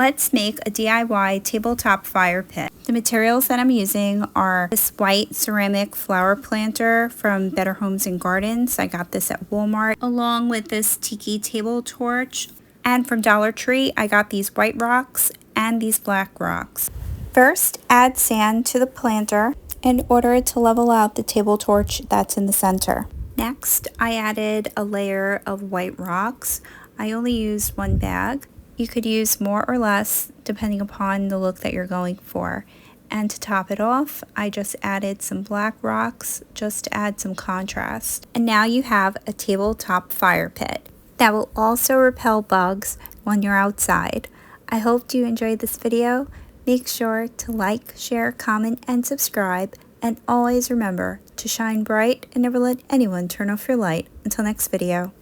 Let's make a DIY tabletop fire pit. The materials that I'm using are this white ceramic flower planter from Better Homes and Gardens. I got this at Walmart, along with this Tiki table torch. And from DollarTree, I got these white rocks and these black rocks. First, add sand to the planter in order to level out the table torch that's in the center. Next, I added a layer of white rocks. I only used one bag. You could use more or less depending upon the look that you're going for. And to top it off, I just added some black rocks just to add some contrast. And now you have a tabletop fire pit that will also repel bugs when you're outside. I hope you enjoyed this video. Make sure to like, share, comment, and subscribe. And always remember to shine bright and never let anyone turn off your light. Until next video.